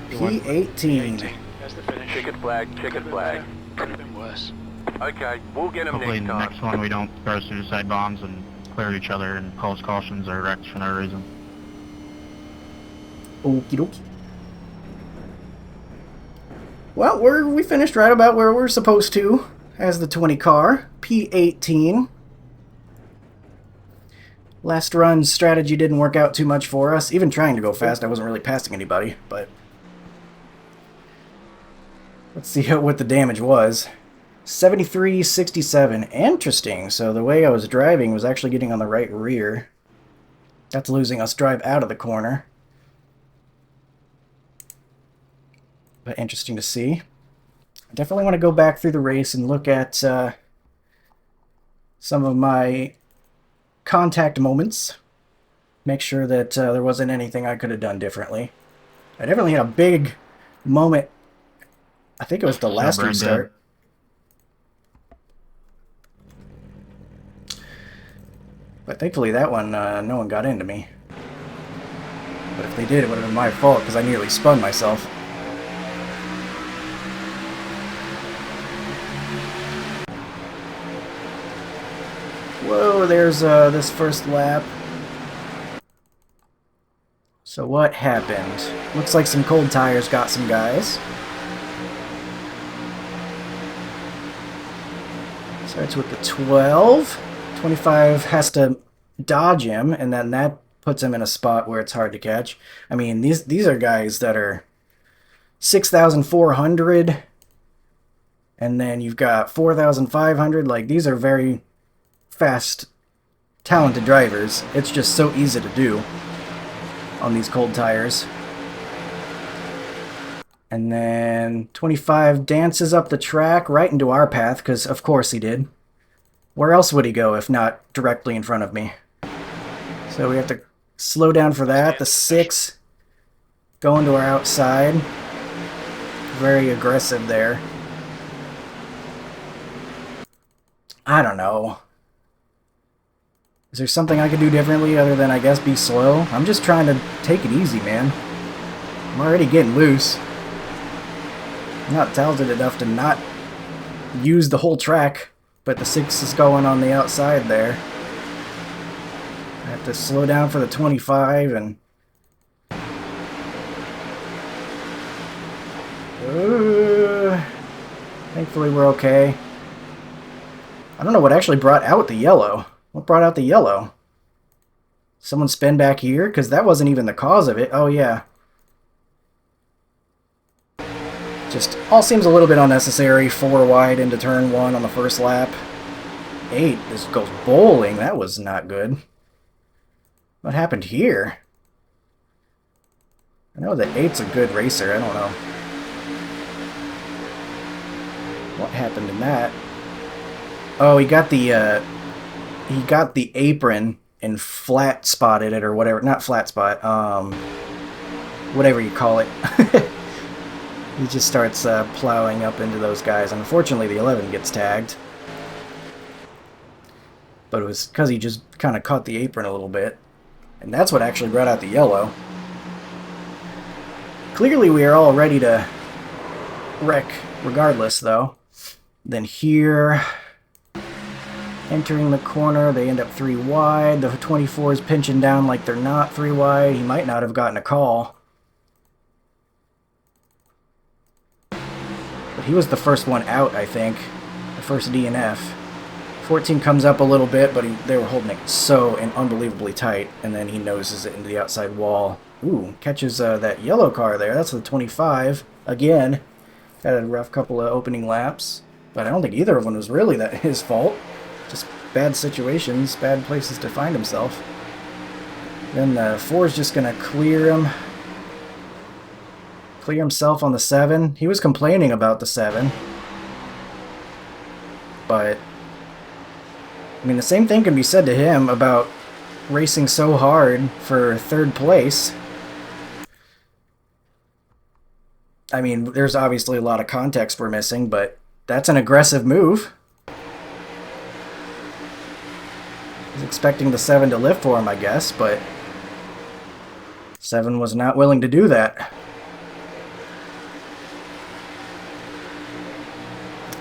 P18. There's the finish. Checkered flag, checkered flag. Could have been worse. Okay, we'll get them Hopefully in next the time. next one we don't throw suicide bombs and clear each other and cause cautions or wrecks for no reason. Okie dokie. Well, we finished right about where we're supposed to as the 20 car. P18. Last run's strategy didn't work out too much for us. Even trying to go fast, I wasn't really passing anybody, but let's see what the damage was. 73.67. Interesting. So the way I was driving was actually getting on the right rear. That's losing us drive out of the corner. But interesting to see. I definitely want to go back through the race and look at some of my contact moments. Make sure that there wasn't anything I could have done differently. I definitely had a big moment. I think it was the last restart. But thankfully that one, no one got into me. But if they did, it would have been my fault because I nearly spun myself. Whoa, there's this first lap. So what happened? Looks like some cold tires got some guys. Starts with the 12. 25 has to dodge him, and then that puts him in a spot where it's hard to catch. I mean, these are guys that are 6,400, and then you've got 4,500. Like, these are very fast, talented drivers. It's just so easy to do on these cold tires. And then 25 dances up the track right into our path, because of course he did. Where else would he go if not directly in front of me? So we have to slow down for that. The 6 going to our outside. Very aggressive there. I don't know. Is there something I could do differently other than, I guess, be slow? I'm just trying to take it easy, man. I'm already getting loose. I'm not talented enough to not use the whole track, but the 6 is going on the outside there. I have to slow down for the 25 and... thankfully we're okay. I don't know what actually brought out the yellow. What brought out the yellow? Someone spin back here? Because that wasn't even the cause of it. Oh, yeah. Just all seems a little bit unnecessary. 4 wide into turn 1 on the first lap. 8. This goes bowling. That was not good. What happened here? I know that 8's a good racer. I don't know what happened in that. Oh, he got the apron and flat spotted it or whatever. Not flat spot, whatever you call it. He just starts plowing up into those guys. Unfortunately, the 11 gets tagged. But it was because he just kind of caught the apron a little bit. And that's what actually brought out the yellow. Clearly we are all ready to wreck regardless, though. Then here, entering the corner, they end up 3 wide. The 24 is pinching down like they're not 3 wide. He might not have gotten a call. But he was the first one out, I think. The first DNF. 14 comes up a little bit, but they were holding it so unbelievably tight, and then he noses it into the outside wall. Ooh, catches that yellow car there. That's the 25. Again, had a rough couple of opening laps, but I don't think either of them was really his fault. Just bad situations, bad places to find himself. Then the 4 is just going to clear him. Clear himself on the 7. He was complaining about the 7. But I mean, the same thing can be said to him about racing so hard for 3rd place. I mean, there's obviously a lot of context we're missing, but that's an aggressive move. He's expecting the 7 to lift for him, I guess, but 7 was not willing to do that.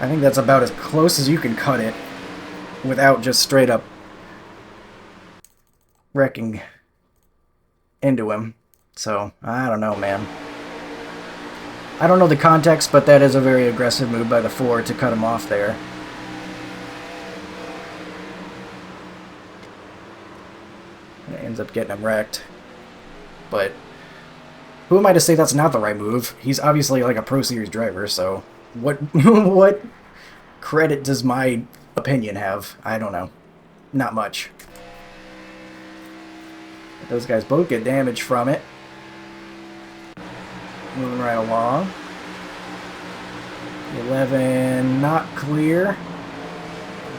I think that's about as close as you can cut it without just straight up wrecking into him. So, I don't know, man. I don't know the context, but that is a very aggressive move by the 4 to cut him off there. It ends up getting him wrecked. But who am I to say that's not the right move? He's obviously like a Pro Series driver, so what what credit does my opinion have? I don't know. Not much. But those guys both get damage from it. Moving right along. 11 not clear.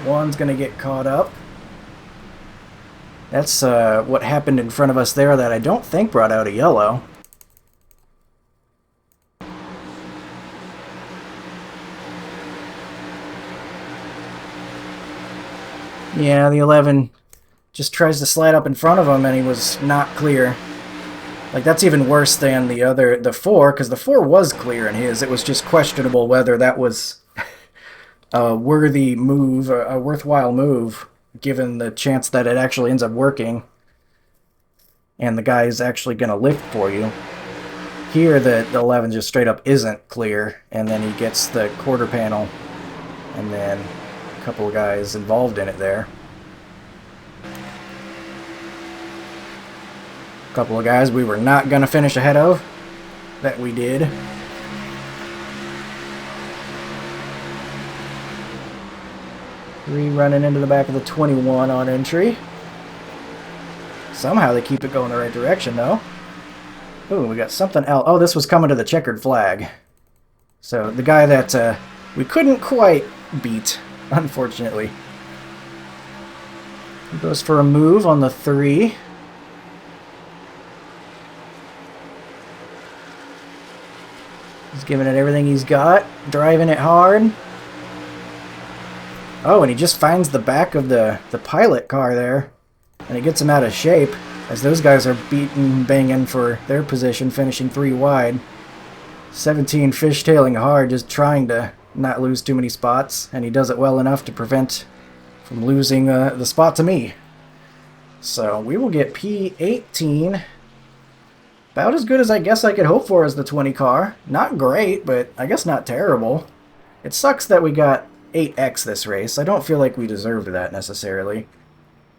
1's going to get caught up. That's what happened in front of us there that I don't think brought out a yellow. Yeah, the 11 just tries to slide up in front of him and he was not clear. Like, that's even worse than the 4, because the 4 was clear in his. It was just questionable whether that was a worthy move, a worthwhile move, given the chance that it actually ends up working and the guy is actually going to lift for you. Here, the 11 just straight up isn't clear, and then he gets the quarter panel, and then a couple of guys involved in it there. A couple of guys we were not going to finish ahead of, that we did. Three running into the back of the 21 on entry. Somehow they keep it going the right direction, though. Ooh, we got something else. Oh, this was coming to the checkered flag. So the guy that we couldn't quite beat, unfortunately. He goes for a move on the 3. He's giving it everything he's got, driving it hard. Oh, and he just finds the back of the pilot car there, and it gets him out of shape as those guys are beating, banging for their position, finishing 3 wide. 17 fishtailing hard, just trying to not lose too many spots, and he does it well enough to prevent from losing the spot to me. So we will get P18. About as good as I guess I could hope for as the 20 car. Not great, but I guess not terrible. It sucks that we got 8X this race. I don't feel like we deserved that necessarily.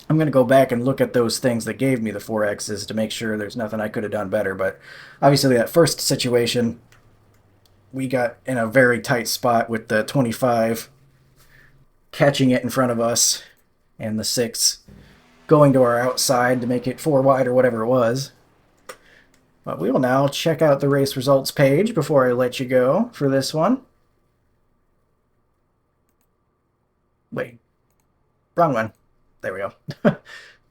I'm going to go back and look at those things that gave me the 4Xs to make sure there's nothing I could have done better. But obviously that first situation, we got in a very tight spot with the 25 catching it in front of us and the 6 going to our outside to make it 4 wide or whatever it was. But we will now check out the race results page before I let you go for this one. Wait, wrong one. There we go.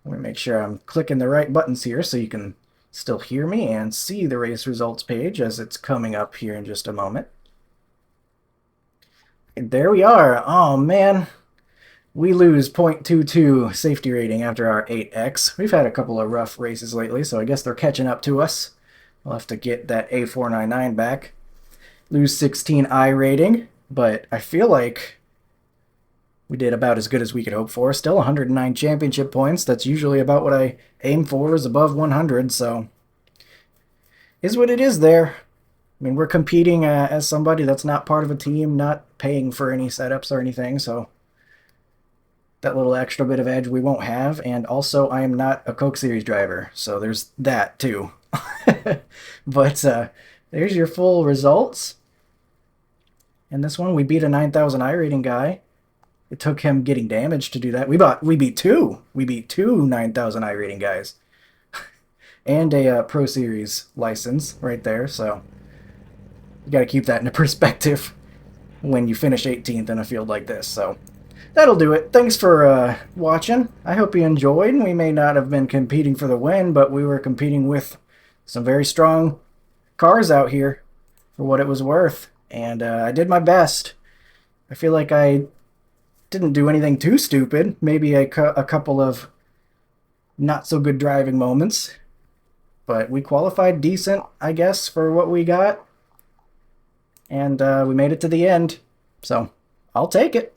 Let me make sure I'm clicking the right buttons here so you can still hear me and see the race results page as it's coming up here in just a moment. And there we are. Oh man, we lose 0.22 safety rating after our 8X. We've had a couple of rough races lately, so I guess they're catching up to us. We'll have to get that A499 back. Lose 16 I rating, but I feel like we did about as good as we could hope for. Still 109 championship points. That's usually about what I aim for, is above 100, so is what it is there. I mean, we're competing as somebody that's not part of a team, not paying for any setups or anything, so that little extra bit of edge we won't have. And also, I am not a Coke Series driver, so there's that too. But there's your full results. In this one, we beat a 9,000 I rating guy. It took him getting damaged to do that. We beat two 9,000 I rating guys. And a Pro Series license right there, so you got to keep that into perspective when you finish 18th in a field like this. So that'll do it. Thanks for watching. I hope you enjoyed. We may not have been competing for the win, but we were competing with some very strong cars out here for what it was worth. And I did my best. I feel like I didn't do anything too stupid. Maybe a couple of not so good driving moments. But we qualified decent, I guess, for what we got. And we made it to the end. So I'll take it.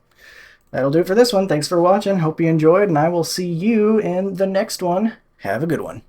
That'll do it for this one. Thanks for watching. Hope you enjoyed, and I will see you in the next one. Have a good one.